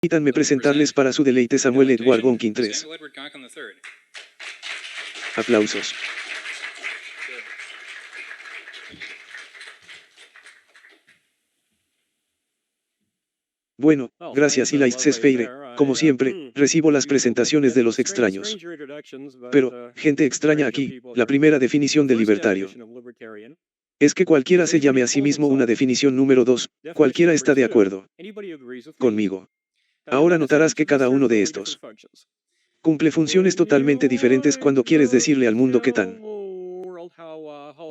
Permítanme presentarles para su deleite Samuel Edward Gonkin III. Aplausos. Bueno, gracias Eli Sesfeire, como siempre, recibo las presentaciones de los extraños. Pero, gente extraña aquí, la primera definición de libertario. Es que cualquiera se llame a sí mismo una definición número 2, cualquiera está de acuerdo conmigo. Ahora notarás que cada uno de estos cumple funciones totalmente diferentes cuando quieres decirle al mundo qué tan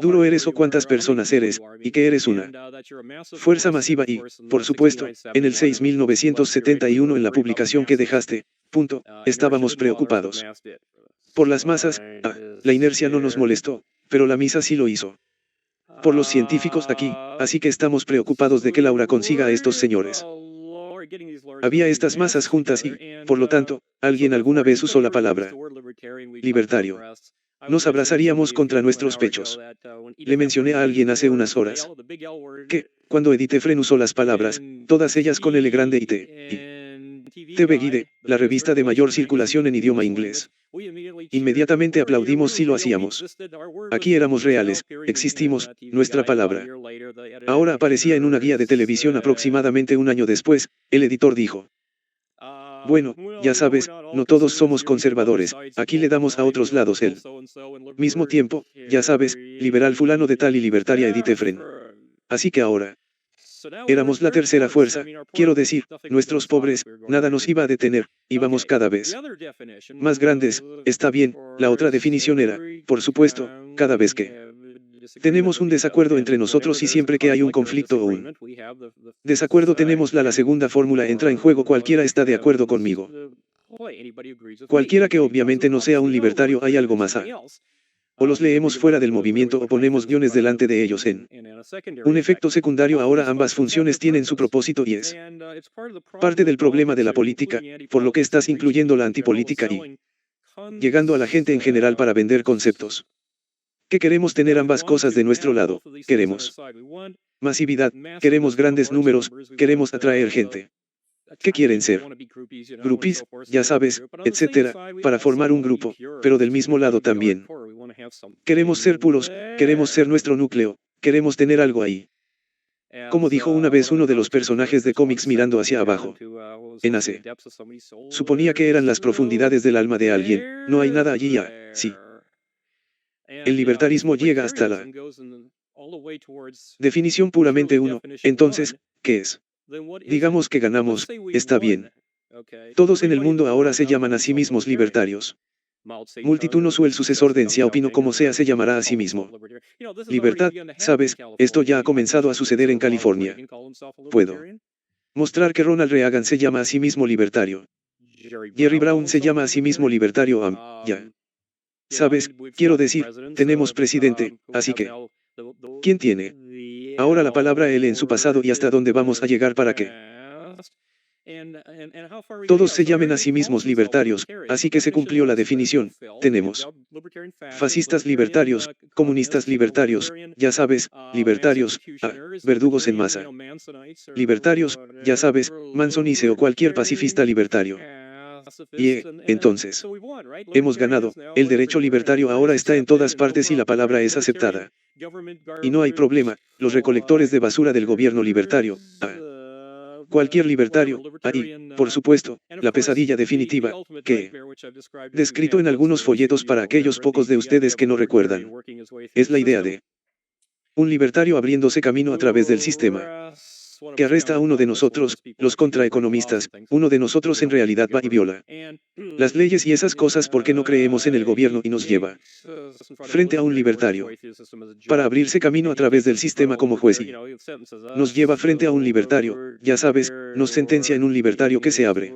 duro eres o cuántas personas eres, y que eres una fuerza masiva y, por supuesto, en el 6971 en la publicación que dejaste, estábamos preocupados por las masas. La inercia no nos molestó, pero la misa sí lo hizo. Por los científicos aquí, así que estamos preocupados de que Laura consiga a estos señores. Había estas masas juntas y, por lo tanto, alguien alguna vez usó la palabra libertario. Nos abrazaríamos contra nuestros pechos. Le mencioné a alguien hace unas horas que, cuando Edith Efren usó las palabras, todas ellas con L grande y TV Guide, la revista de mayor circulación en idioma inglés. Inmediatamente aplaudimos si lo hacíamos. Aquí éramos reales, existimos, nuestra palabra. Ahora aparecía en una guía de televisión aproximadamente un año después, el editor dijo: bueno, ya sabes, no todos somos conservadores, aquí le damos a otros lados el mismo tiempo, ya sabes, liberal fulano de tal y libertaria Edith Efren. Así que ahora éramos la tercera fuerza, quiero decir, nuestros pobres, nada nos iba a detener, íbamos cada vez más grandes. Está bien, la otra definición era, por supuesto, cada vez que tenemos un desacuerdo entre nosotros y siempre que hay un conflicto o un desacuerdo tenemos la segunda fórmula entra en juego, cualquiera está de acuerdo conmigo. Cualquiera que obviamente no sea un libertario, hay algo más. O los leemos fuera del movimiento o ponemos guiones delante de ellos en un efecto secundario. Ahora ambas funciones tienen su propósito y es parte del problema de la política, por lo que estás incluyendo la antipolítica y llegando a la gente en general para vender conceptos. ¿Qué queremos? Tener ambas cosas de nuestro lado. Queremos masividad, queremos grandes números, queremos atraer gente. ¿Qué quieren ser? Grupis, ya sabes, etcétera, para formar un grupo, pero del mismo lado también. Queremos ser puros, queremos ser nuestro núcleo, queremos tener algo ahí. Como dijo una vez uno de los personajes de cómics mirando hacia abajo, en AC. Suponía que eran las profundidades del alma de alguien, no hay nada allí ya, sí. El libertarismo llega hasta la definición puramente uno. Entonces, ¿qué es? Digamos que ganamos, está bien. Todos en el mundo ahora se llaman a sí mismos libertarios. Multitudo o el sucesor de Deng Xiaoping, como sea, se llamará a sí mismo libertad. Sabes, esto ya ha comenzado a suceder en California. Puedo mostrar que Ronald Reagan se llama a sí mismo libertario. Jerry Brown se llama a sí mismo libertario. Ya. Sabes, quiero decir, tenemos presidente, así que ¿quién tiene ahora la palabra él en su pasado y hasta dónde vamos a llegar para que todos se llamen a sí mismos libertarios? Así que se cumplió la definición. Tenemos fascistas libertarios, comunistas libertarios, ya sabes, libertarios, verdugos en masa. Libertarios, ya sabes, Mansonice o cualquier pacifista libertario. Y entonces, hemos ganado, el derecho libertario ahora está en todas partes y la palabra es aceptada. Y no hay problema, los recolectores de basura del gobierno libertario, cualquier libertario, ahí, por supuesto, la pesadilla definitiva, que he descrito en algunos folletos para aquellos pocos de ustedes que no recuerdan. Es la idea de un libertario abriéndose camino a través del sistema que arresta a uno de nosotros, los contraeconomistas. Uno de nosotros en realidad va y viola las leyes y esas cosas porque no creemos en el gobierno y nos lleva frente a un libertario para abrirse camino a través del sistema como juez y nos lleva frente a un libertario, ya sabes, nos sentencia en un libertario que se abre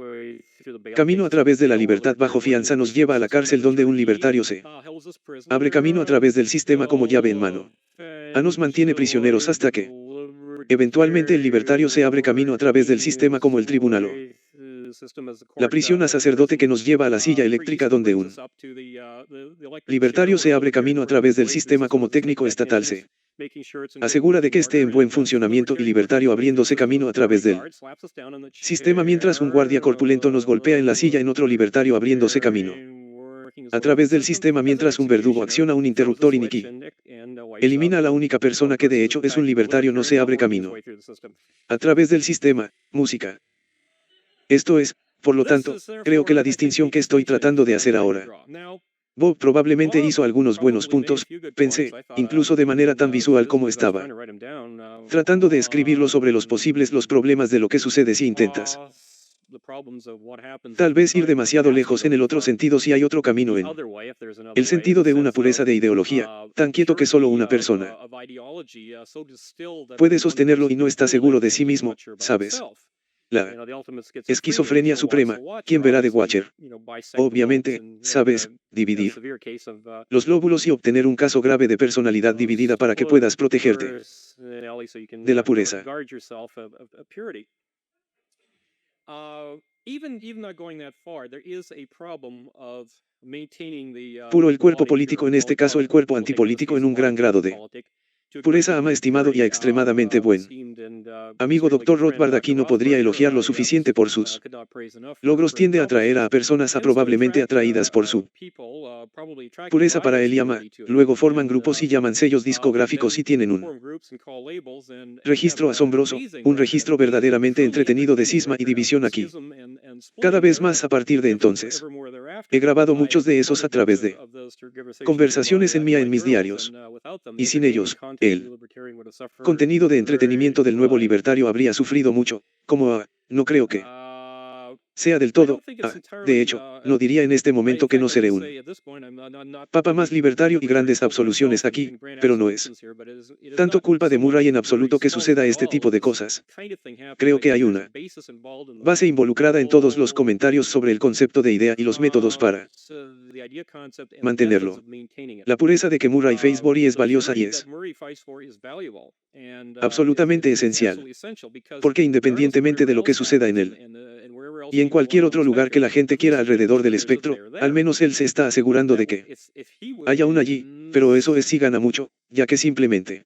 camino a través de la libertad bajo fianza, nos lleva a la cárcel donde un libertario se abre camino a través del sistema como llave en mano. Nos mantiene prisioneros hasta que eventualmente el libertario se abre camino a través del sistema como el tribunal o la prisión a sacerdote que nos lleva a la silla eléctrica donde un libertario se abre camino a través del sistema como técnico estatal se Asegura de que esté en buen funcionamiento y libertario abriéndose camino a través del sistema mientras un guardia corpulento nos golpea en la silla en otro libertario abriéndose camino a través del sistema mientras un verdugo acciona un interruptor iniqui. Elimina a la única persona que de hecho es un libertario no se abre camino a través del sistema, música. Esto es, por lo tanto, creo que la distinción que estoy tratando de hacer ahora. Bob probablemente hizo algunos buenos puntos, pensé, incluso de manera tan visual como estaba tratando de escribirlo sobre los problemas de lo que sucede si intentas. Tal vez ir demasiado lejos en el otro sentido si hay otro camino en el sentido de una pureza de ideología, tan quieto que solo una persona puede sostenerlo y no está seguro de sí mismo, ¿sabes? La esquizofrenia suprema, ¿quién verá The Watcher? Obviamente, sabes, dividir los lóbulos y obtener un caso grave de personalidad dividida para que puedas protegerte de la pureza. Puro el cuerpo político, en este caso el cuerpo antipolítico, en un gran grado de pureza, ama, estimado y extremadamente buen amigo Dr. Rothbard aquí no podría elogiar lo suficiente por sus logros. Tiende a atraer a personas probablemente atraídas por su pureza para él y ama. Luego forman grupos y llaman sellos discográficos y tienen un registro asombroso, un registro verdaderamente entretenido de cisma y división aquí. Cada vez más a partir de entonces. He grabado muchos de esos a través de conversaciones en mis diarios. Y sin ellos, el contenido de entretenimiento del nuevo libertario habría sufrido mucho, no creo que sea del todo, de hecho, no diría en este momento que no seré un papa más libertario y grandes absoluciones aquí, pero no es tanto culpa de Murray en absoluto que suceda este tipo de cosas. Creo que hay una base involucrada en todos los comentarios sobre el concepto de idea y los métodos para mantenerlo. La pureza de que Murray Facebury es valiosa y es absolutamente esencial, porque independientemente de lo que suceda en él, y en cualquier otro lugar que la gente quiera alrededor del espectro, al menos él se está asegurando de que haya un allí, pero eso sí gana mucho, ya que simplemente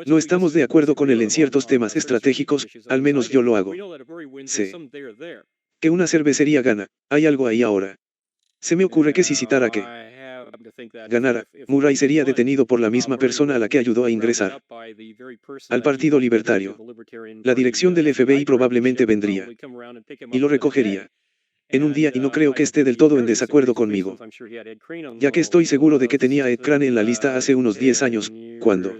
no estamos de acuerdo con él en ciertos temas estratégicos, al menos yo lo hago. Sé que una cervecería gana, hay algo ahí ahora. Se me ocurre que si citara que ganara, Murray sería detenido por la misma persona a la que ayudó a ingresar al Partido Libertario. La dirección del FBI probablemente vendría y lo recogería en un día, y no creo que esté del todo en desacuerdo conmigo, ya que estoy seguro de que tenía a Ed Crane en la lista hace unos 10 años, cuando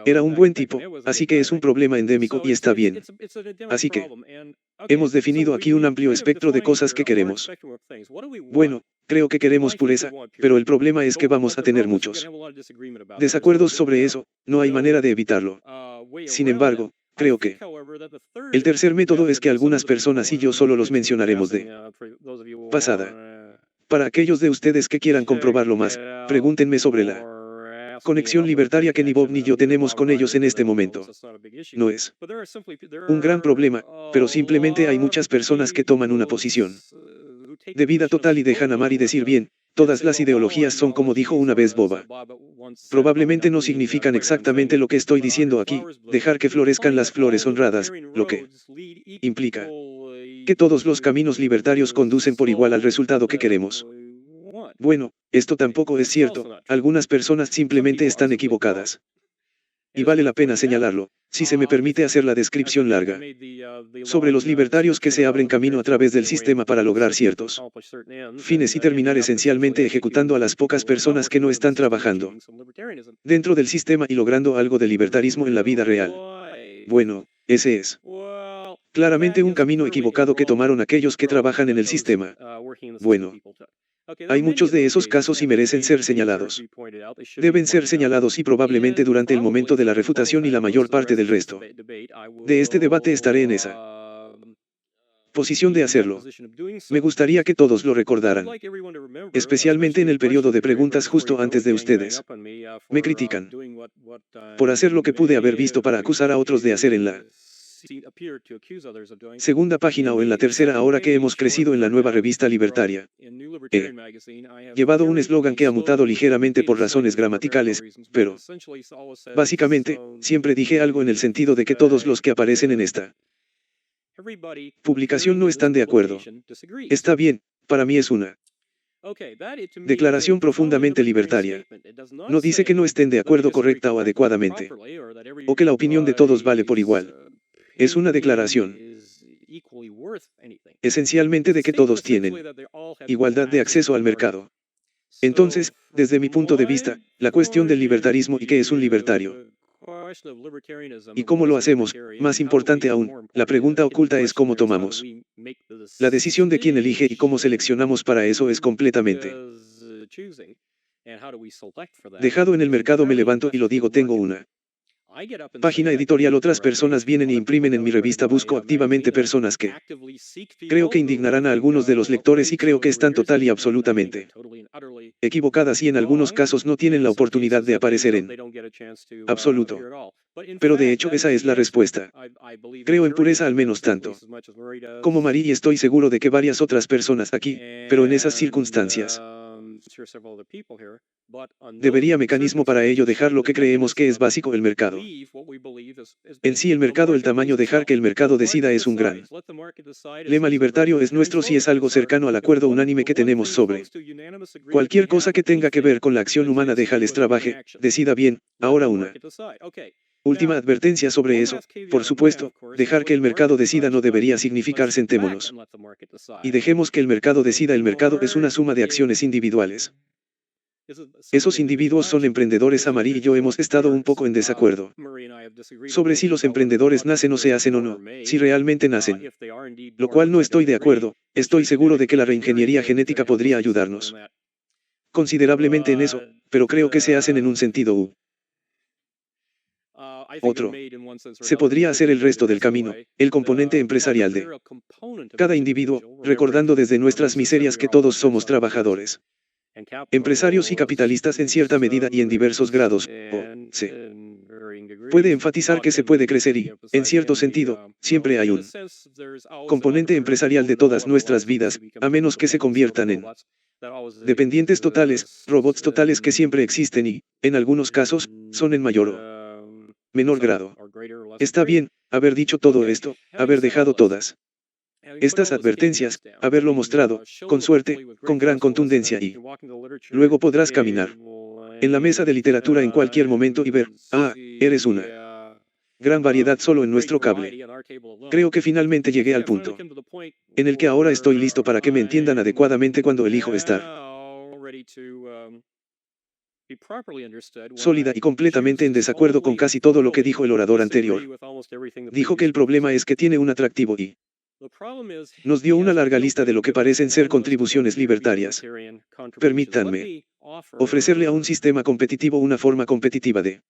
era un buen tipo, así que es un problema endémico y está bien. Así que hemos definido aquí un amplio espectro de cosas que queremos. Bueno, creo que queremos pureza, pero el problema es que vamos a tener muchos desacuerdos sobre eso, no hay manera de evitarlo. Sin embargo, creo que el tercer método es que algunas personas y yo solo los mencionaremos de pasada. Para aquellos de ustedes que quieran comprobarlo más, pregúntenme sobre la conexión libertaria que ni Bob ni yo tenemos con ellos en este momento. No es un gran problema, pero simplemente hay muchas personas que toman una posición de vida total y dejan amar y decir bien. Todas las ideologías son como dijo una vez Boba. Probablemente no significan exactamente lo que estoy diciendo aquí, dejar que florezcan las flores honradas, lo que implica que todos los caminos libertarios conducen por igual al resultado que queremos. Bueno, esto tampoco es cierto, algunas personas simplemente están equivocadas. Y vale la pena señalarlo, si se me permite hacer la descripción larga sobre los libertarios que se abren camino a través del sistema para lograr ciertos fines y terminar esencialmente ejecutando a las pocas personas que no están trabajando dentro del sistema y logrando algo de libertarismo en la vida real. Bueno, ese es claramente un camino equivocado que tomaron aquellos que trabajan en el sistema. Bueno, hay muchos de esos casos y merecen ser señalados. Deben ser señalados y probablemente durante el momento de la refutación y la mayor parte del resto de este debate estaré en esa posición de hacerlo. Me gustaría que todos lo recordaran, especialmente en el periodo de preguntas justo antes de ustedes me critican por hacer lo que pude haber visto para acusar a otros de hacer en la segunda página o en la tercera ahora que hemos crecido en la nueva revista libertaria. he llevado un eslogan que ha mutado ligeramente por razones gramaticales, pero básicamente, siempre dije algo en el sentido de que todos los que aparecen en esta publicación no están de acuerdo. Está bien, para mí es una declaración profundamente libertaria. No dice que no estén de acuerdo correcta o adecuadamente, o que la opinión de todos vale por igual. Es una declaración esencialmente de que todos tienen igualdad de acceso al mercado. Entonces, desde mi punto de vista, la cuestión del libertarismo y qué es un libertario y cómo lo hacemos, más importante aún, la pregunta oculta es cómo tomamos la decisión de quién elige y cómo seleccionamos para eso es completamente dejado en el mercado. Me levanto y lo digo, tengo una página editorial, otras personas vienen e imprimen en mi revista, busco activamente personas que creo que indignarán a algunos de los lectores y creo que están total y absolutamente equivocadas y en algunos casos no tienen la oportunidad de aparecer en absoluto. Pero de hecho esa es la respuesta. Creo en pureza al menos tanto como Marie y estoy seguro de que varias otras personas aquí, pero en esas circunstancias debería mecanismo para ello dejar lo que creemos que es básico, el mercado. En sí el mercado, el tamaño, dejar que el mercado decida es un gran lema libertario, es nuestro si es algo cercano al acuerdo unánime que tenemos sobre cualquier cosa que tenga que ver con la acción humana. Déjales trabaje, decida bien. Ahora una última advertencia sobre eso. Por supuesto, dejar que el mercado decida no debería significar sentémonos y dejemos que el mercado decida. El mercado es una suma de acciones individuales. Esos individuos son emprendedores. Marie y yo hemos estado un poco en desacuerdo sobre si los emprendedores nacen o se hacen o no, si realmente nacen. Lo cual no estoy de acuerdo. Estoy seguro de que la reingeniería genética podría ayudarnos considerablemente en eso, pero creo que se hacen en un sentido otro. Se podría hacer el resto del camino, el componente empresarial de cada individuo, recordando desde nuestras miserias que todos somos trabajadores, empresarios y capitalistas en cierta medida y en diversos grados, o se puede enfatizar que se puede crecer y, en cierto sentido, siempre hay un componente empresarial de todas nuestras vidas, a menos que se conviertan en dependientes totales, robots totales que siempre existen y, en algunos casos, son en mayor o menor grado. Está bien, haber dicho todo esto, haber dejado todas estas advertencias, haberlo mostrado, con suerte, con gran contundencia y luego podrás caminar en la mesa de literatura en cualquier momento y ver, eres una gran variedad solo en nuestro cable. Creo que finalmente llegué al punto en el que ahora estoy listo para que me entiendan adecuadamente cuando elijo estar sólida y completamente en desacuerdo con casi todo lo que dijo el orador anterior. Dijo que el problema es que tiene un atractivo y nos dio una larga lista de lo que parecen ser contribuciones libertarias. Permítanme ofrecerle a un sistema competitivo una forma competitiva de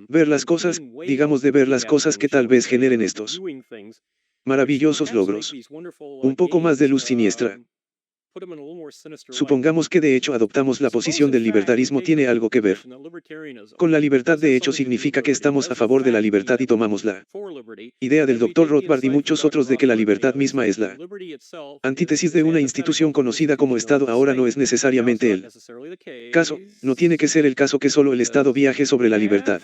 ver las cosas, digamos de ver las cosas que tal vez generen estos maravillosos logros. Un poco más de luz siniestra. Supongamos que de hecho adoptamos la posición del libertarismo tiene algo que ver con la libertad. De hecho significa que estamos a favor de la libertad y tomamos la idea del Dr. Rothbard y muchos otros de que la libertad misma es la antítesis de una institución conocida como Estado. Ahora no es necesariamente el caso, no tiene que ser el caso que solo el Estado viaje sobre la libertad.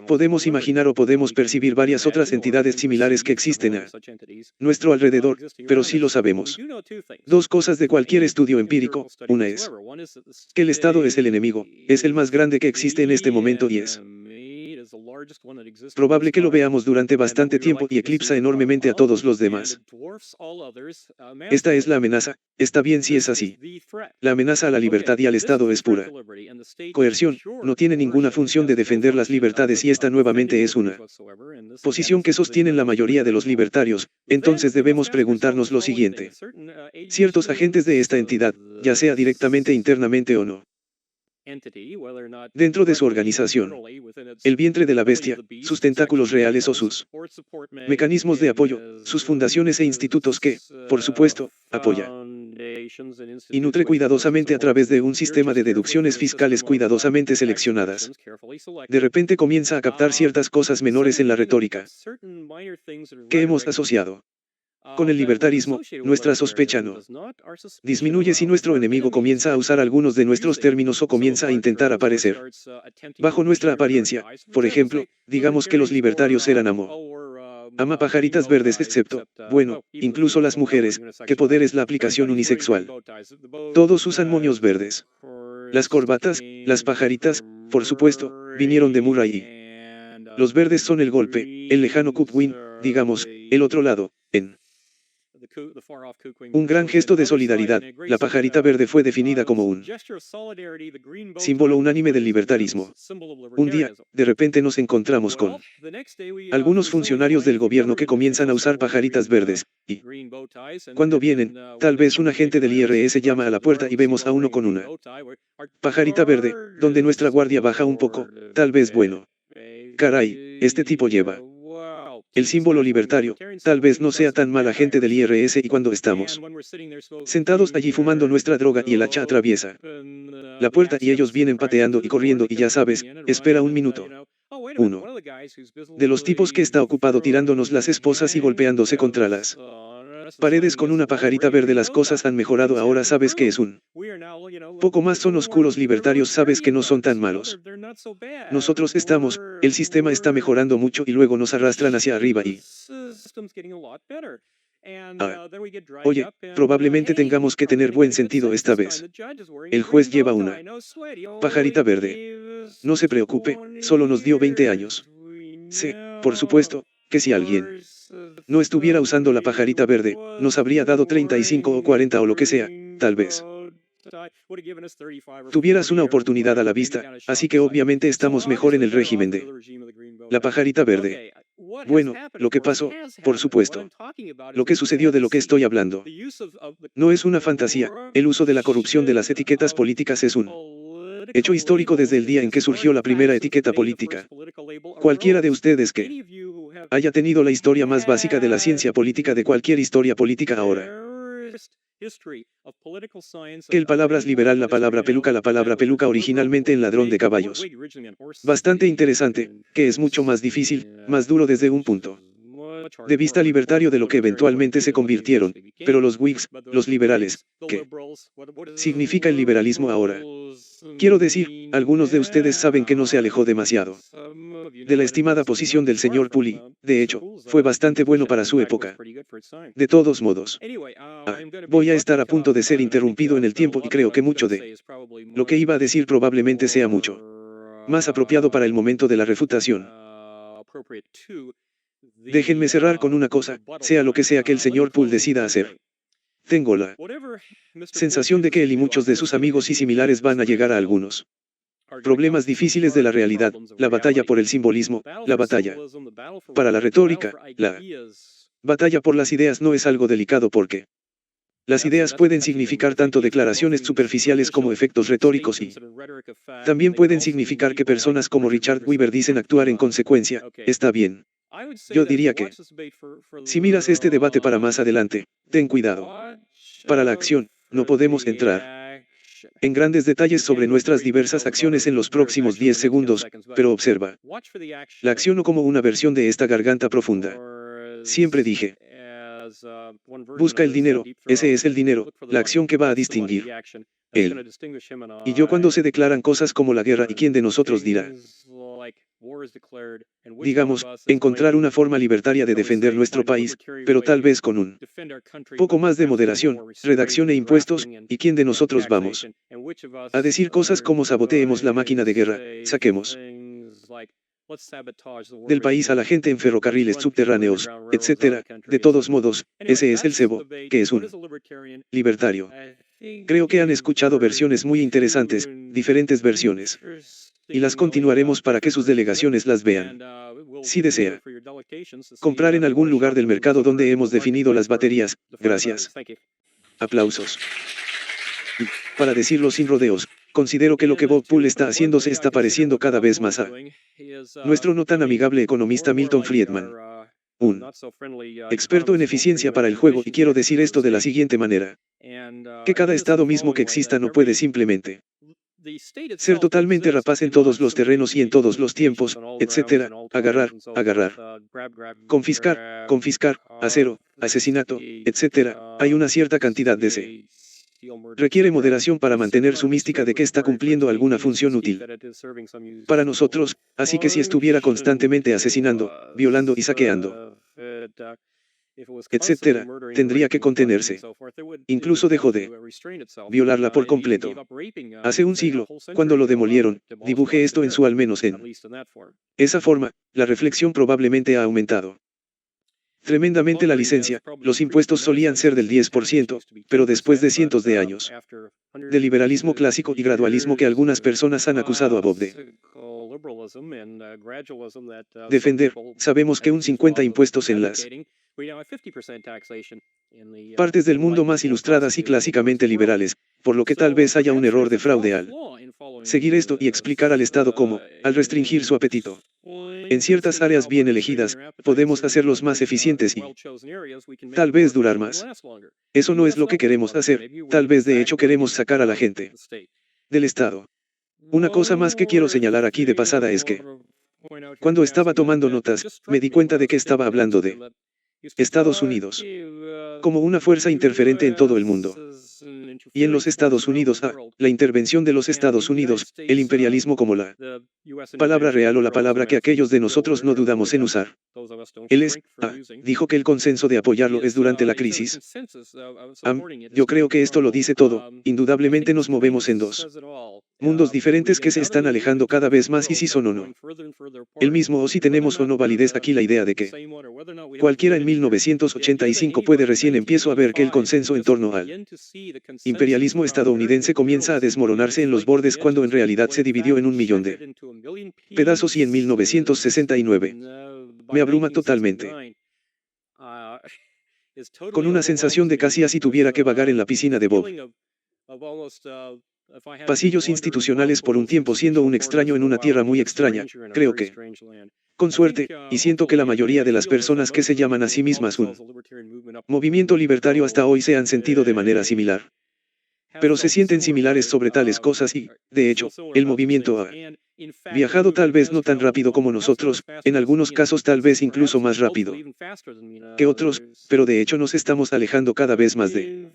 Podemos imaginar o podemos percibir varias otras entidades similares que existen a nuestro alrededor, pero sí lo sabemos. Dos cosas de cualquier estudio empírico. Una es que el Estado es el enemigo, es el más grande que existe en este momento y es probable que lo veamos durante bastante tiempo y eclipsa enormemente a todos los demás. Esta es la amenaza. Está bien si es así. La amenaza a la libertad y al Estado es pura coerción, no tiene ninguna función de defender las libertades y esta nuevamente es una posición que sostienen la mayoría de los libertarios. Entonces debemos preguntarnos lo siguiente. Ciertos agentes de esta entidad, ya sea directamente internamente o no, dentro de su organización, el vientre de la bestia, sus tentáculos reales o sus mecanismos de apoyo, sus fundaciones e institutos que, por supuesto, apoya y nutre cuidadosamente a través de un sistema de deducciones fiscales cuidadosamente seleccionadas. De repente comienza a captar ciertas cosas menores en la retórica que hemos asociado Con el libertarismo, nuestra sospecha no disminuye si nuestro enemigo comienza a usar algunos de nuestros términos o comienza a intentar aparecer bajo nuestra apariencia. Por ejemplo, digamos que los libertarios eran ama pajaritas verdes excepto, bueno, incluso las mujeres, que poder es la aplicación unisexual. Todos usan moños verdes. Las corbatas, las pajaritas, por supuesto, vinieron de Murray. Los verdes son el golpe, el lejano Kukwin, digamos, el otro lado, en un gran gesto de solidaridad. La pajarita verde fue definida como un símbolo unánime del libertarismo. Un día, de repente nos encontramos con algunos funcionarios del gobierno que comienzan a usar pajaritas verdes, y cuando vienen, tal vez un agente del IRS llama a la puerta y vemos a uno con una pajarita verde, donde nuestra guardia baja un poco, tal vez bueno. Caray, este tipo lleva el símbolo libertario, tal vez no sea tan mala gente del IRS y cuando estamos sentados allí fumando nuestra droga y el hacha atraviesa la puerta y ellos vienen pateando y corriendo y ya sabes, espera un minuto. Uno de los tipos que está ocupado tirándonos las esposas y golpeándose contra las paredes con una pajarita verde. Las cosas han mejorado ahora, sabes que es un poco más son oscuros libertarios, sabes que no son tan malos. Nosotros estamos, el sistema está mejorando mucho y luego nos arrastran hacia arriba y oye, probablemente tengamos que tener buen sentido esta vez. El juez lleva una pajarita verde. No se preocupe, solo nos dio 20 años. Sé, por supuesto, que si alguien no estuviera usando la pajarita verde, nos habría dado 35 o 40 o lo que sea, tal vez tuvieras una oportunidad a la vista, así que obviamente estamos mejor en el régimen de la pajarita verde. Bueno, lo que pasó, por supuesto. Lo que sucedió, de lo que estoy hablando, no es una fantasía. El uso de la corrupción de las etiquetas políticas es un hecho histórico desde el día en que surgió la primera etiqueta política. Cualquiera de ustedes que haya tenido la historia más básica de la ciencia política, de cualquier historia política ahora, que el palabras liberal, la palabra peluca originalmente en ladrón de caballos. Bastante interesante, que es mucho más difícil, más duro desde un punto de vista libertario de lo que eventualmente se convirtieron, pero los Whigs, los liberales, ¿qué significa el liberalismo ahora? Quiero decir, algunos de ustedes saben que no se alejó demasiado de la estimada posición del señor Pulley. De hecho, fue bastante bueno para su época. De todos modos, voy a estar a punto de ser interrumpido en el tiempo y creo que mucho de lo que iba a decir probablemente sea mucho más apropiado para el momento de la refutación. Déjenme cerrar con una cosa, sea lo que sea que el señor Poole decida hacer. Tengo la sensación de que él y muchos de sus amigos y similares van a llegar a algunos problemas difíciles de la realidad, la batalla por el simbolismo, la batalla para la retórica, la batalla por las ideas no es algo delicado porque las ideas pueden significar tanto declaraciones superficiales como efectos retóricos y también pueden significar que personas como Richard Weaver dicen actuar en consecuencia. Está bien. Yo diría que si miras este debate para más adelante, ten cuidado. Para la acción, no podemos entrar en grandes detalles sobre nuestras diversas acciones en los próximos 10 segundos, pero observa la acción no como una versión de esta garganta profunda. Siempre dije, busca el dinero, ese es el dinero, la acción que va a distinguir él y yo cuando se declaran cosas como la guerra. ¿Y quién de nosotros dirá? Digamos, encontrar una forma libertaria de defender nuestro país, pero tal vez con un poco más de moderación, redacción e impuestos. ¿Y quién de nosotros vamos a decir cosas como saboteemos la máquina de guerra, saquemos del país a la gente en ferrocarriles subterráneos, etc.? De todos modos, ese es el cebo, que es un libertario. Creo que han escuchado versiones muy interesantes, diferentes versiones. Y las continuaremos para que sus delegaciones las vean. Si desea comprar en algún lugar del mercado donde hemos definido las baterías, gracias. Aplausos. Y, para decirlo sin rodeos, considero que lo que Bob Poole está haciendo se está pareciendo cada vez más a nuestro no tan amigable economista Milton Friedman, un experto en eficiencia para el juego, y quiero decir esto de la siguiente manera: que cada estado mismo que exista no puede simplemente Ser totalmente rapaz en todos los terrenos y en todos los tiempos, etc. Agarrar. Confiscar, acero, asesinato, etc. Hay una cierta cantidad de ese. Requiere moderación para mantener su mística de que está cumpliendo alguna función útil para nosotros, así que si estuviera constantemente asesinando, violando y saqueando, etc., tendría que contenerse. Incluso dejó de violarla por completo. Hace un siglo, cuando lo demolieron, dibujé esto en su al menos en esa forma, la reflexión probablemente ha aumentado tremendamente la licencia, los impuestos solían ser del 10%, pero después de cientos de años de liberalismo clásico y gradualismo que algunas personas han acusado a Bob de defender, sabemos que un 50 impuestos en las partes del mundo más ilustradas y clásicamente liberales, por lo que tal vez haya un error de fraude al seguir esto y explicar al Estado cómo, al restringir su apetito en ciertas áreas bien elegidas, podemos hacerlos más eficientes y tal vez durar más. Eso no es lo que queremos hacer, tal vez de hecho queremos sacar a la gente del Estado. Una cosa más que quiero señalar aquí de pasada es que, cuando estaba tomando notas, me di cuenta de que estaba hablando de Estados Unidos como una fuerza interferente en todo el mundo. Y en los Estados Unidos, la intervención de los Estados Unidos, el imperialismo como la palabra real o la palabra que aquellos de nosotros no dudamos en usar. Él dijo que el consenso de apoyarlo es durante la crisis. Yo creo que esto lo dice todo, indudablemente nos movemos en dos mundos diferentes que se están alejando cada vez más y si son o no el mismo o si tenemos o no validez aquí la idea de que cualquiera en 1985 puede recién empiezo a ver que el consenso en torno al imperialismo estadounidense comienza a desmoronarse en los bordes cuando en realidad se dividió en 1 millón de pedazos y en 1969 me abruma totalmente. Con una sensación de casi así tuviera que vagar en la piscina de Bob. Pasillos institucionales por un tiempo siendo un extraño en una tierra muy extraña, creo que, con suerte, y siento que la mayoría de las personas que se llaman a sí mismas un movimiento libertario hasta hoy se han sentido de manera similar. Pero se sienten similares sobre tales cosas y, de hecho, el movimiento ha viajado tal vez no tan rápido como nosotros, en algunos casos tal vez incluso más rápido que otros, pero de hecho nos estamos alejando cada vez más de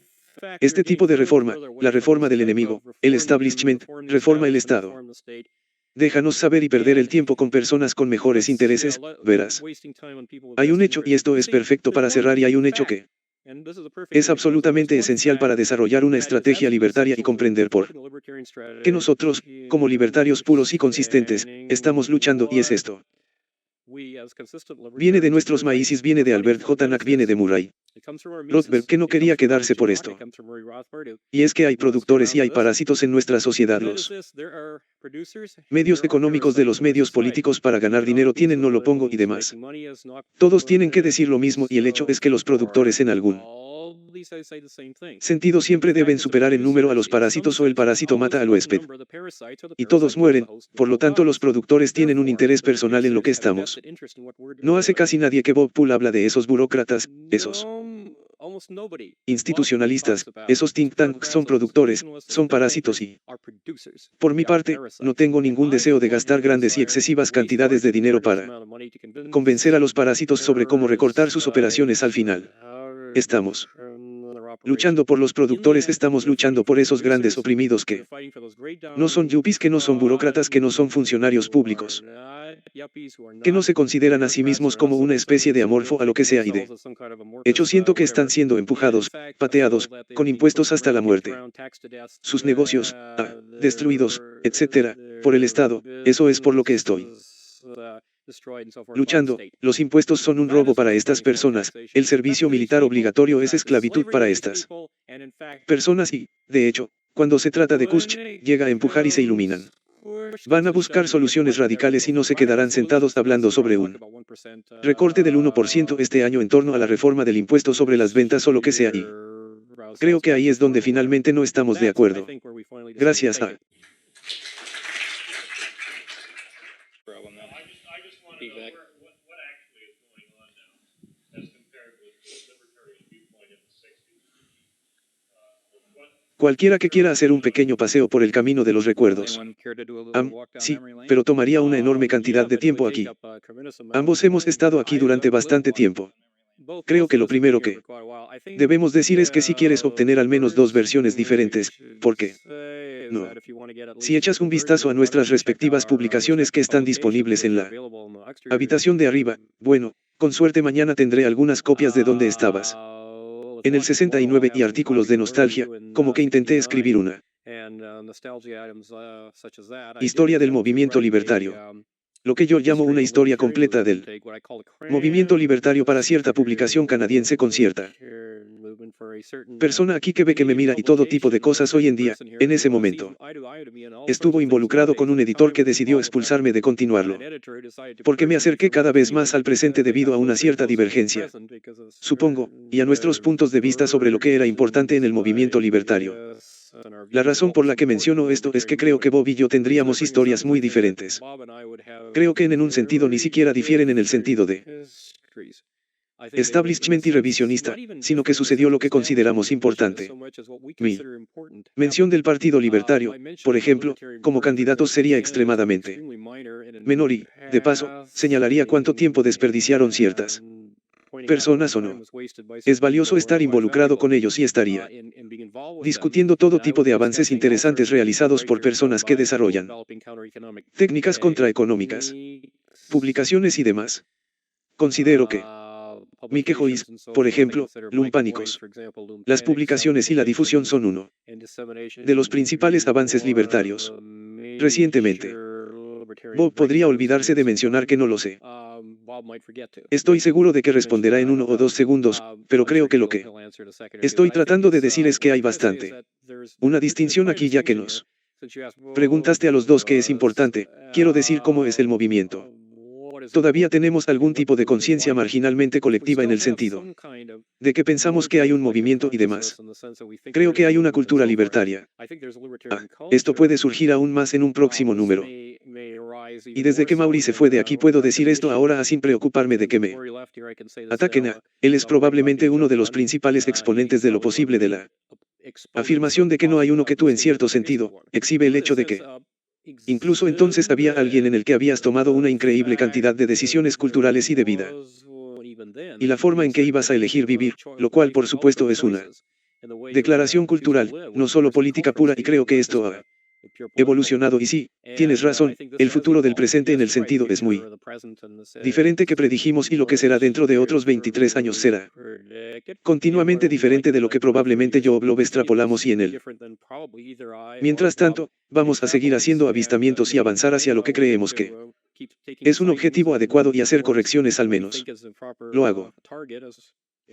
este tipo de reforma, la reforma del enemigo, el establishment, reforma el Estado. Déjanos saber y perder el tiempo con personas con mejores intereses, verás. Hay un hecho y esto es perfecto para cerrar y hay un hecho que es absolutamente esencial para desarrollar una estrategia libertaria y comprender por qué nosotros, como libertarios puros y consistentes, estamos luchando y es esto. Viene de nuestros maíces, viene de Albert J. Nack, viene de Murray Rothbard, que no quería quedarse por esto. Y es que hay productores y hay parásitos en nuestra sociedad. Los medios económicos de los medios políticos para ganar dinero tienen no lo pongo y demás. Todos tienen que decir lo mismo y el hecho es que los productores en algún sentido siempre deben superar en número a los parásitos o el parásito mata al huésped. Y todos mueren, por lo tanto los productores tienen un interés personal en lo que estamos. No hace casi nadie que Bob Poole habla de esos burócratas, esos institucionalistas, esos think tanks son productores, son parásitos y, por mi parte, no tengo ningún deseo de gastar grandes y excesivas cantidades de dinero para convencer a los parásitos sobre cómo recortar sus operaciones al final. Estamos luchando por los productores, estamos luchando por esos grandes oprimidos que no son yuppies, que no son burócratas, que no son funcionarios públicos, que no se consideran a sí mismos como una especie de amorfo a lo que sea y de hecho siento que están siendo empujados, pateados, con impuestos hasta la muerte. Sus negocios, destruidos, etc., por el Estado, eso es por lo que estoy luchando. Los impuestos son un robo para estas personas, el servicio militar obligatorio es esclavitud para estas personas y, de hecho, cuando se trata de Kusch, llega a empujar y se iluminan. Van a buscar soluciones radicales y no se quedarán sentados hablando sobre un recorte del 1% este año en torno a la reforma del impuesto sobre las ventas o lo que sea y creo que ahí es donde finalmente no estamos de acuerdo. Gracias a Cualquiera que quiera hacer un pequeño paseo por el camino de los recuerdos. Sí, pero tomaría una enorme cantidad de tiempo aquí. Ambos hemos estado aquí durante bastante tiempo. Creo que lo primero que debemos decir es que si quieres obtener al menos dos versiones diferentes, ¿por qué no? Si echas un vistazo a nuestras respectivas publicaciones que están disponibles en la habitación de arriba, bueno, con suerte mañana tendré algunas copias de donde estabas. En el 69 y artículos de nostalgia, como que intenté escribir una historia del movimiento libertario. Lo que yo llamo una historia completa del movimiento libertario para cierta publicación canadiense con cierta persona aquí que ve que me mira y todo tipo de cosas hoy en día, en ese momento. Estuvo involucrado con un editor que decidió expulsarme de continuarlo. Porque me acerqué cada vez más al presente debido a una cierta divergencia, supongo, y a nuestros puntos de vista sobre lo que era importante en el movimiento libertario. La razón por la que menciono esto es que creo que Bob y yo tendríamos historias muy diferentes. Creo que en un sentido ni siquiera difieren en el sentido de establishment y revisionista, sino que sucedió lo que consideramos importante. Mi mención del Partido Libertario, por ejemplo, como candidatos sería extremadamente menor y, de paso, señalaría cuánto tiempo desperdiciaron ciertas personas o no. Es valioso estar involucrado con ellos y estaría discutiendo todo tipo de avances interesantes realizados por personas que desarrollan técnicas contraeconómicas, publicaciones y demás. Considero que Mike Joyce, por ejemplo, Lumpánicos. Las publicaciones y la difusión son uno de los principales avances libertarios. Recientemente, Bob podría olvidarse de mencionar que no lo sé. Estoy seguro de que responderá en 1 o 2 segundos, pero creo que lo que estoy tratando de decir es que hay bastante una distinción aquí ya que nos preguntaste a los dos qué es importante, quiero decir cómo es el movimiento. Todavía tenemos algún tipo de conciencia marginalmente colectiva en el sentido de que pensamos que hay un movimiento y demás. Creo que hay una cultura libertaria. Esto puede surgir aún más en un próximo número. Y desde que Maury se fue de aquí puedo decir esto ahora sin preocuparme de que me ataquen a él. Es probablemente uno de los principales exponentes de lo posible de la afirmación de que no hay uno que tú en cierto sentido, exhibe el hecho de que incluso entonces había alguien en el que habías tomado una increíble cantidad de decisiones culturales y de vida. Y la forma en que ibas a elegir vivir, lo cual por supuesto es una declaración cultural, no solo política pura, y creo que esto ha evolucionado y sí, tienes razón, el futuro del presente en el sentido es muy diferente que predijimos y lo que será dentro de otros 23 años será continuamente diferente de lo que probablemente yo o Blob extrapolamos y en él. Mientras tanto, vamos a seguir haciendo avistamientos y avanzar hacia lo que creemos que es un objetivo adecuado y hacer correcciones al menos. Lo hago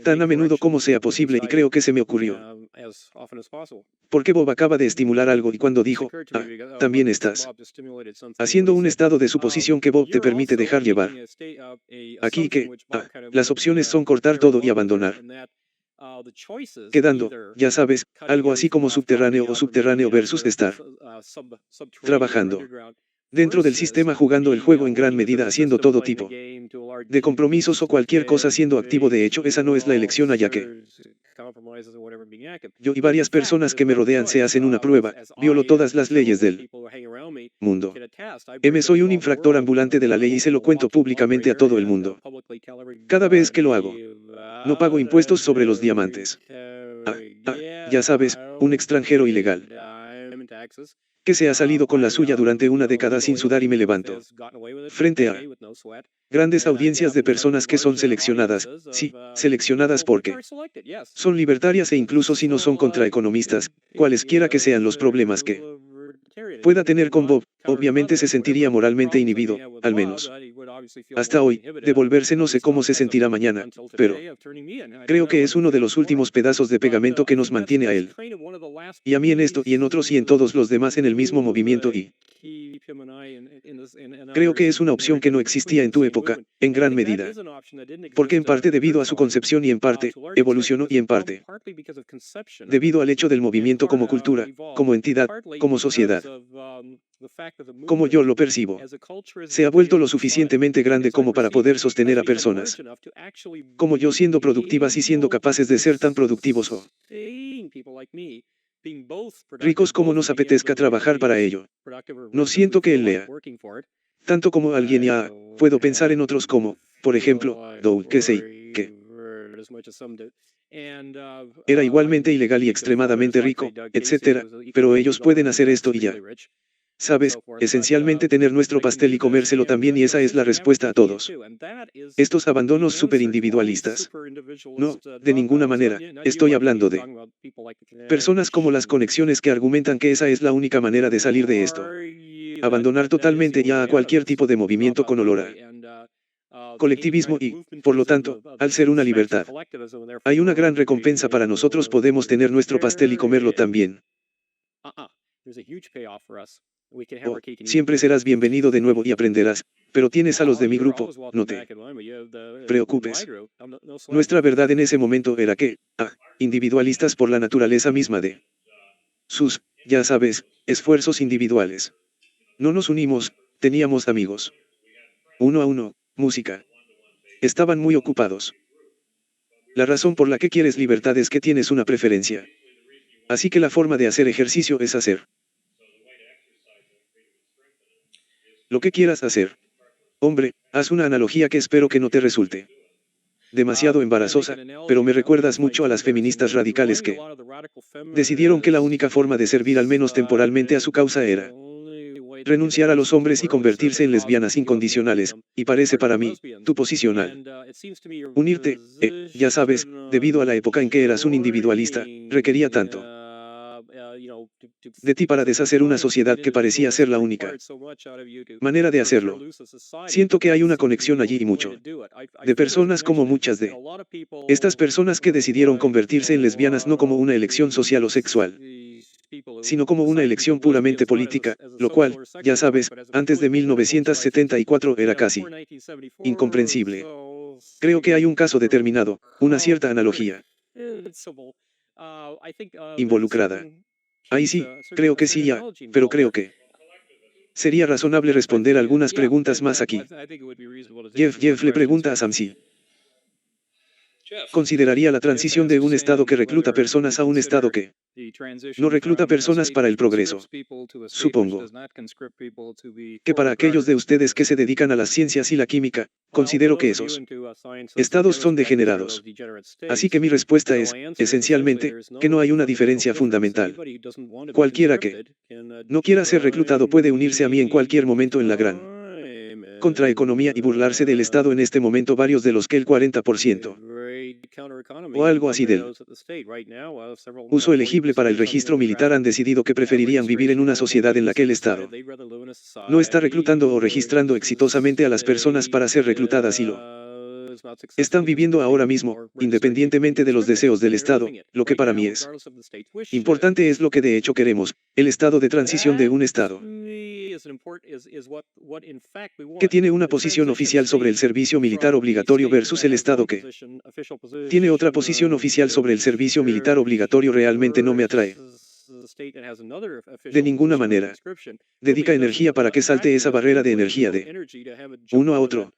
tan a menudo como sea posible y creo que se me ocurrió. Porque Bob acaba de estimular algo y cuando dijo, también estás haciendo un estado de suposición que Bob te permite dejar llevar. Aquí que, las opciones son cortar todo y abandonar. Quedando, ya sabes, algo así como subterráneo o subterráneo versus estar trabajando dentro del sistema jugando el juego en gran medida haciendo todo tipo de compromisos o cualquier cosa siendo activo. De hecho, esa no es la elección allá que yo y varias personas que me rodean se hacen una prueba, violo todas las leyes del mundo. Soy un infractor ambulante de la ley y se lo cuento públicamente a todo el mundo. Cada vez que lo hago, no pago impuestos sobre los diamantes. Ya sabes, un extranjero ilegal que se ha salido con la suya durante una década sin sudar y me levanto frente a grandes audiencias de personas que son seleccionadas, sí, seleccionadas porque son libertarias e incluso si no son contraeconomistas, cualesquiera que sean los problemas que pueda tener con Bob, obviamente se sentiría moralmente inhibido, al menos hasta hoy, de volverse. No sé cómo se sentirá mañana, pero creo que es uno de los últimos pedazos de pegamento que nos mantiene a él y a mí en esto y en otros y en todos los demás en el mismo movimiento y creo que es una opción que no existía en tu época, en gran medida, porque en parte debido a su concepción y en parte, evolucionó y en parte debido al hecho del movimiento como cultura, como entidad, como sociedad. Como yo lo percibo, se ha vuelto lo suficientemente grande como para poder sostener a personas como yo siendo productivas y siendo capaces de ser tan productivos o Ricos como nos apetezca trabajar para ello. No siento que él lea tanto como alguien ya, puedo pensar en otros como, por ejemplo, Doug Casey, que era igualmente ilegal y extremadamente rico, etc., pero ellos pueden hacer esto y ya. Sabes, esencialmente tener nuestro pastel y comérselo también y esa es la respuesta a todos. Estos abandonos superindividualistas. No, de ninguna manera, estoy hablando de personas como las conexiones que argumentan que esa es la única manera de salir de esto. Abandonar totalmente ya a cualquier tipo de movimiento con olor a colectivismo y, por lo tanto, al ser una libertad. Hay una gran recompensa para nosotros, podemos tener nuestro pastel y comerlo también. Oh, siempre serás bienvenido de nuevo y aprenderás, pero tienes a los de mi grupo, no te preocupes. Nuestra verdad en ese momento era que, individualistas por la naturaleza misma de sus, ya sabes, esfuerzos individuales. No nos unimos, teníamos amigos. Uno a uno, música. Estaban muy ocupados. La razón por la que quieres libertad es que tienes una preferencia. Así que la forma de hacer ejercicio es hacer lo que quieras hacer. Hombre, haz una analogía que espero que no te resulte demasiado embarazosa, pero me recuerdas mucho a las feministas radicales que decidieron que la única forma de servir al menos temporalmente a su causa era renunciar a los hombres y convertirse en lesbianas incondicionales, y parece para mí, tu posición al unirte, ya sabes, debido a la época en que eras un individualista, requería tanto de ti para deshacer una sociedad que parecía ser la única manera de hacerlo. Siento que hay una conexión allí y mucho de personas como muchas de estas personas que decidieron convertirse en lesbianas no como una elección social o sexual, sino como una elección puramente política, lo cual, ya sabes, antes de 1974 era casi incomprensible. Creo que hay un caso determinado, una cierta analogía involucrada. Ahí sí, creo que sí ya, pero creo que sería razonable responder algunas preguntas más aquí. Jeff le pregunta a Sam si consideraría la transición de un Estado que recluta personas a un Estado que no recluta personas para el progreso. Supongo que para aquellos de ustedes que se dedican a las ciencias y la química, considero que esos estados son degenerados. Así que mi respuesta es, esencialmente, que no hay una diferencia fundamental. Cualquiera que no quiera ser reclutado puede unirse a mí en cualquier momento en la gran contraeconomía y burlarse del Estado en este momento varios de los que el 40%. O algo así del uso elegible para el registro militar han decidido que preferirían vivir en una sociedad en la que el Estado no está reclutando o registrando exitosamente a las personas para ser reclutadas y lo están viviendo ahora mismo, independientemente de los deseos del Estado. Lo que para mí es importante es lo que de hecho queremos, el estado de transición de un Estado que tiene una posición oficial sobre el servicio militar obligatorio versus el Estado que tiene otra posición oficial sobre el servicio militar obligatorio realmente no me atrae. De ninguna manera. Dedica energía para que salte esa barrera de energía de uno a otro.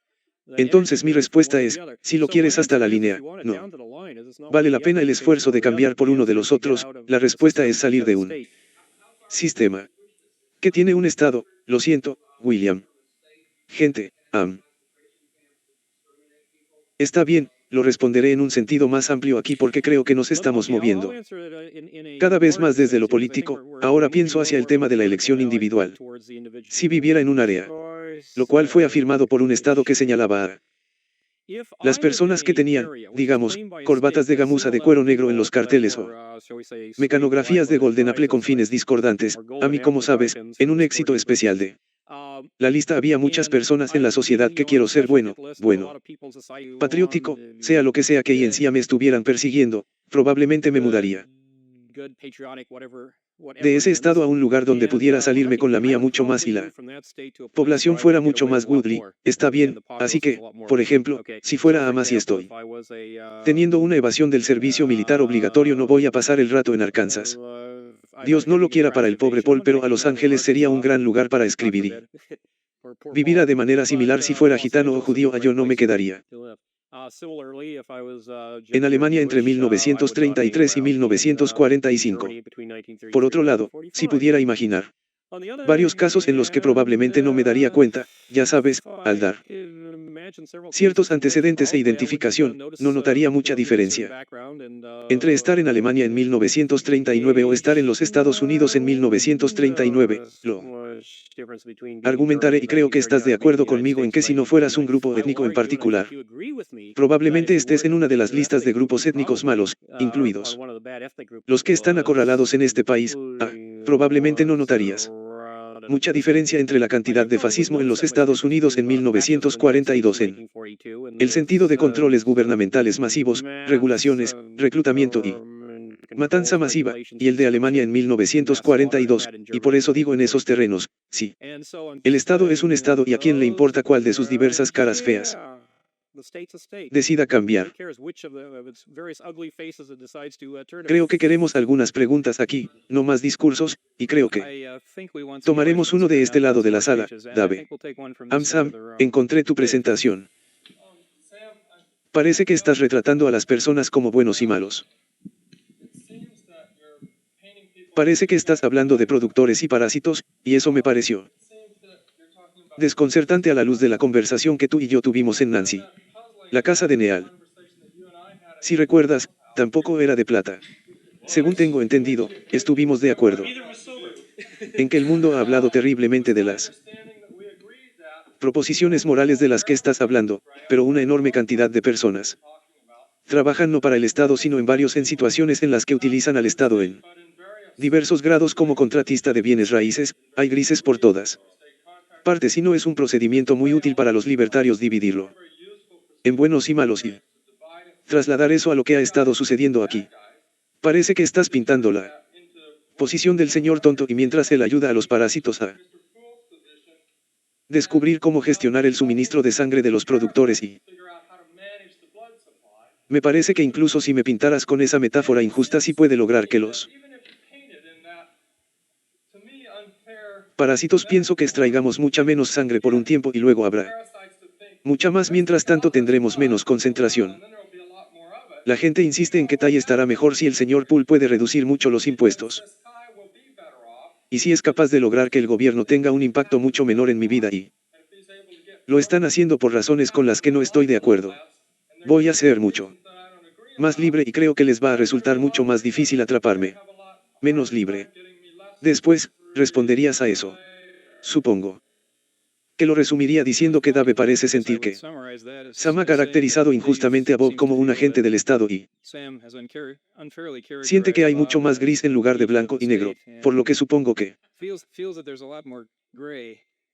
Entonces mi respuesta es, si lo quieres hasta la línea, no. ¿Vale la pena el esfuerzo de cambiar por uno de los otros? La respuesta es salir de un sistema que tiene un Estado. Lo siento, William. Gente, está bien, lo responderé en un sentido más amplio aquí porque creo que nos estamos moviendo cada vez más desde lo político. Ahora pienso hacia el tema de la elección individual. Si viviera en un área, lo cual fue afirmado por un Estado que señalaba a las personas que tenían, digamos, corbatas de gamuza de cuero negro en los carteles o mecanografías de Golden Apple con fines discordantes, a mí como sabes, en un éxito especial de la lista había muchas personas en la sociedad que quiero ser bueno, patriótico, sea lo que sea que en sí me estuvieran persiguiendo, probablemente me mudaría de ese estado a un lugar donde pudiera salirme con la mía mucho más y la población fuera mucho más goodly. Está bien, así que, por ejemplo, si fuera Amas y estoy teniendo una evasión del servicio militar obligatorio no voy a pasar el rato en Arkansas. Dios no lo quiera para el pobre Paul, pero a Los Ángeles sería un gran lugar para escribir y vivirá de manera similar si fuera gitano o judío, a yo no me quedaría En Alemania entre 1933 y 1945. Por otro lado, si pudiera imaginar varios casos en los que probablemente no me daría cuenta, ya sabes, al dar ciertos antecedentes e identificación, no notaría mucha diferencia entre estar en Alemania en 1939 o estar en los Estados Unidos en 1939, lo argumentaré y creo que estás de acuerdo conmigo en que si no fueras un grupo étnico en particular, probablemente estés en una de las listas de grupos étnicos malos, incluidos los que están acorralados en este país. Probablemente no notarías mucha diferencia entre la cantidad de fascismo en los Estados Unidos en 1942 en el sentido de controles gubernamentales masivos, regulaciones, reclutamiento y matanza masiva, y el de Alemania en 1942, y por eso digo en esos terrenos, sí. El Estado es un Estado y a quién le importa cuál de sus diversas caras feas decida cambiar. Creo que queremos algunas preguntas aquí, no más discursos, y creo que tomaremos uno de este lado de la sala. Dave. Sam, encontré tu presentación. Parece que estás retratando a las personas como buenos y malos. Parece que estás hablando de productores y parásitos, y eso me pareció desconcertante a la luz de la conversación que tú y yo tuvimos en Nancy, la casa de Neal. Si recuerdas, tampoco era de plata. Según tengo entendido, estuvimos de acuerdo en que el mundo ha hablado terriblemente de las proposiciones morales de las que estás hablando, pero una enorme cantidad de personas trabajan no para el Estado sino en varios en situaciones en las que utilizan al Estado en diversos grados como contratista de bienes raíces. Hay grises por todas partes y no es un procedimiento muy útil para los libertarios dividirlo en buenos y malos y trasladar eso a lo que ha estado sucediendo aquí. Parece que estás pintando la posición del señor tonto y mientras él ayuda a los parásitos a descubrir cómo gestionar el suministro de sangre de los productores y me parece que incluso si me pintaras con esa metáfora injusta sí puede lograr que los parásitos pienso que extraigamos mucha menos sangre por un tiempo y luego habrá mucha más, mientras tanto tendremos menos concentración. La gente insiste en que Tai estará mejor si el señor Poole puede reducir mucho los impuestos. Y si es capaz de lograr que el gobierno tenga un impacto mucho menor en mi vida y lo están haciendo por razones con las que no estoy de acuerdo. Voy a ser mucho más libre y creo que les va a resultar mucho más difícil atraparme. Menos libre. Después, responderías a eso. Supongo que lo resumiría diciendo que Dave parece sentir que Sam ha caracterizado injustamente a Bob como un agente del Estado y siente que hay mucho más gris en lugar de blanco y negro, por lo que supongo que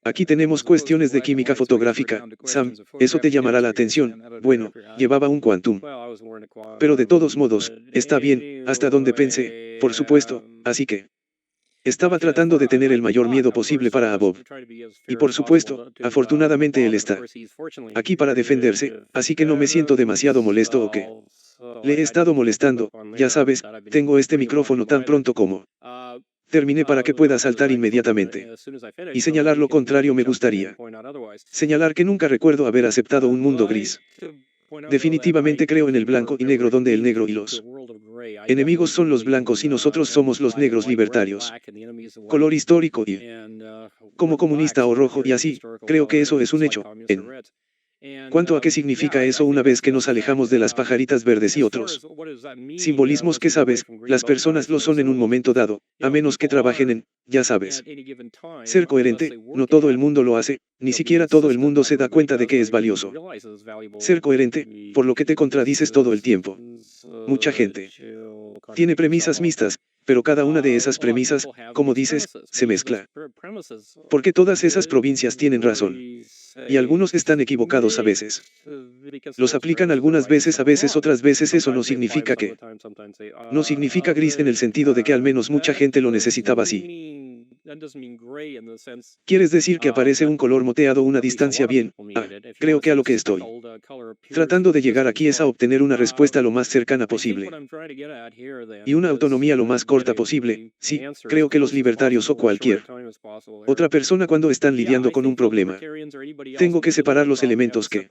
aquí tenemos cuestiones de química fotográfica. Sam, eso te llamará la atención. Bueno, llevaba un quantum. Pero de todos modos, está bien, hasta donde pensé, por supuesto, así que estaba tratando de tener el mayor miedo posible para a Bob. Y por supuesto, afortunadamente él está aquí para defenderse, así que no me siento demasiado molesto o que le he estado molestando. Ya sabes, tengo este micrófono tan pronto como terminé para que pueda saltar inmediatamente y señalar lo contrario. Me gustaría señalar que nunca recuerdo haber aceptado un mundo gris. Definitivamente creo en el blanco y negro, donde el negro y los enemigos son los blancos y nosotros somos los negros libertarios. Color histórico y como comunista o rojo y así, creo que eso es un hecho. En cuanto a qué significa eso una vez que nos alejamos de las pajaritas verdes y otros simbolismos que sabes, las personas lo son en un momento dado, a menos que trabajen en, ya sabes, ser coherente. No todo el mundo lo hace, ni siquiera todo el mundo se da cuenta de que es valioso ser coherente, por lo que te contradices todo el tiempo. Mucha gente tiene premisas mixtas, pero cada una de esas premisas, como dices, se mezcla. Porque todas esas provincias tienen razón. Y algunos están equivocados a veces. Los aplican algunas veces, a veces otras veces. Eso no significa que no significa gris en el sentido de que al menos mucha gente lo necesitaba así. ¿Quieres decir que aparece un color moteado una distancia bien? Creo que a lo que estoy tratando de llegar aquí es a obtener una respuesta lo más cercana posible. Y una autonomía lo más corta posible. Sí, creo que los libertarios o cualquier otra persona cuando están lidiando con un problema. Tengo que separar los elementos que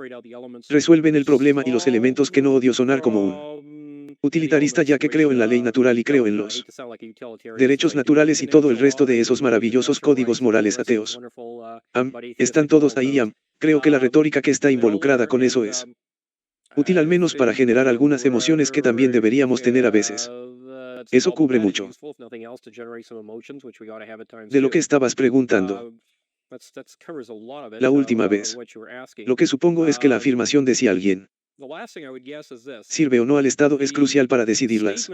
resuelven el problema y los elementos que no odio sonar como un utilitarista ya que creo en la ley natural y creo en los derechos naturales y todo el resto de esos maravillosos códigos morales ateos. Están todos ahí. Creo que la retórica que está involucrada con eso es útil al menos para generar algunas emociones que también deberíamos tener a veces. Eso cubre mucho de lo que estabas preguntando la última vez. Lo que supongo es que la afirmación de si alguien sirve o no al Estado es crucial para decidir las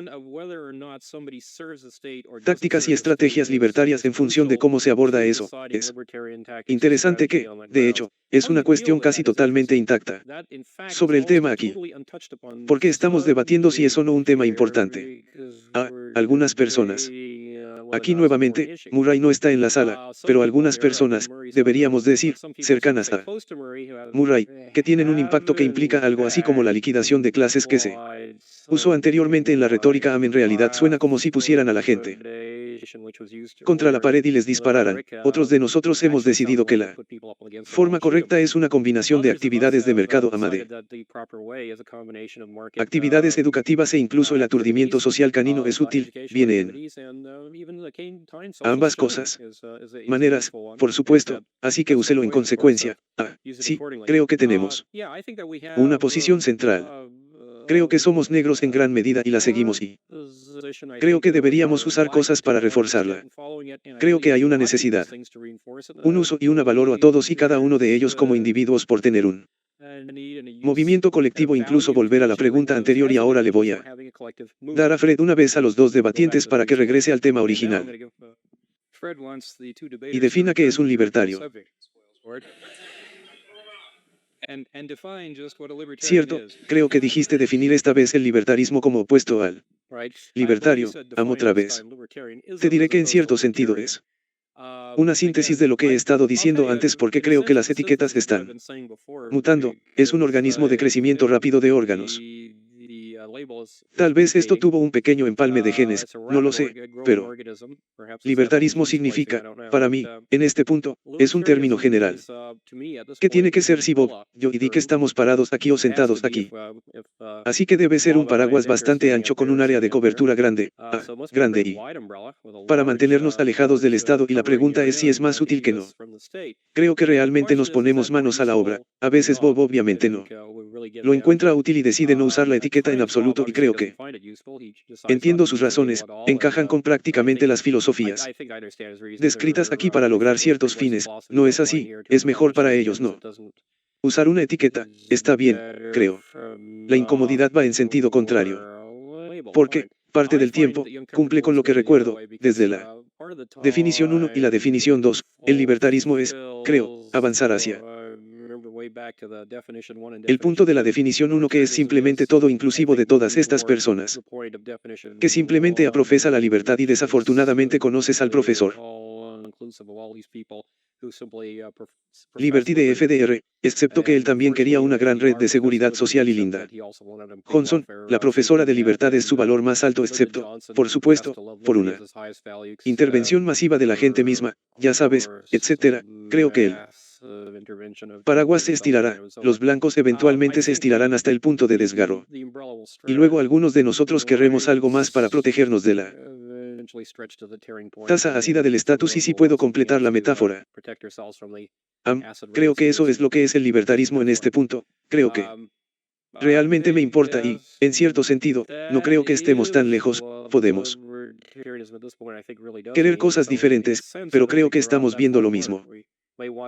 tácticas y estrategias libertarias en función de cómo se aborda eso. Es interesante que, de hecho, es una cuestión casi totalmente intacta sobre el tema aquí. Porque estamos debatiendo si es o no un tema importante. Algunas personas. Aquí nuevamente, Murray no está en la sala, pero algunas personas, deberíamos decir, cercanas a Murray, que tienen un impacto que implica algo así como la liquidación de clases que se usó anteriormente en la retórica. En realidad suena como si pusieran a la gente contra la pared y les dispararan. Otros de nosotros hemos decidido que la forma correcta es una combinación de actividades de mercado de actividades educativas e incluso el aturdimiento social canino es útil, viene en ambas cosas. Maneras, por supuesto, así que úselo en consecuencia. Sí, creo que tenemos una posición central. Creo que somos negros en gran medida y la seguimos y creo que deberíamos usar cosas para reforzarla. Creo que hay una necesidad, un uso y una valor a todos y cada uno de ellos como individuos por tener un movimiento colectivo. Incluso volver a la pregunta anterior y ahora le voy a dar a Fred una vez a los dos debatientes para que regrese al tema original y defina qué es un libertario. Cierto, creo que dijiste definir esta vez el libertarismo como opuesto al libertario. Otra vez. Te diré que en cierto sentido es una síntesis de lo que he estado diciendo antes porque creo que las etiquetas están mutando. Es un organismo de crecimiento rápido de órganos. Tal vez esto tuvo un pequeño empalme de genes, no lo sé, pero libertarismo significa, para mí, en este punto, es un término general. ¿Qué tiene que ser si Bob, yo y Dick estamos parados aquí o sentados aquí? Así que debe ser un paraguas bastante ancho con un área de cobertura grande, grande y para mantenernos alejados del Estado y la pregunta es si es más útil que no. Creo que realmente nos ponemos manos a la obra, a veces Bob obviamente no lo encuentra útil y decide no usar la etiqueta en absoluto y creo que entiendo sus razones, encajan con prácticamente las filosofías descritas aquí para lograr ciertos fines. No es así, es mejor para ellos no usar una etiqueta. Está bien, creo. La incomodidad va en sentido contrario. Porque, parte del tiempo, cumple con lo que recuerdo, desde la definición 1 y la definición 2, el libertarismo es, creo, avanzar hacia el punto de la definición 1 que es simplemente todo inclusivo de todas estas personas que simplemente profesa la libertad y desafortunadamente conoces al profesor Liberty de FDR, excepto que él también quería una gran red de seguridad social y Linda Johnson, la profesora de libertad es su valor más alto excepto, por supuesto, por una intervención masiva de la gente misma, ya sabes, etc. Creo que el paraguas se estirará, los blancos eventualmente se estirarán hasta el punto de desgarro. Y luego algunos de nosotros querremos algo más para protegernos de la taza ácida del estatus y si puedo completar la metáfora. Creo que eso es lo que es el libertarismo en este punto, creo que realmente me importa y, en cierto sentido, no creo que estemos tan lejos, podemos querer cosas diferentes, pero creo que estamos viendo lo mismo.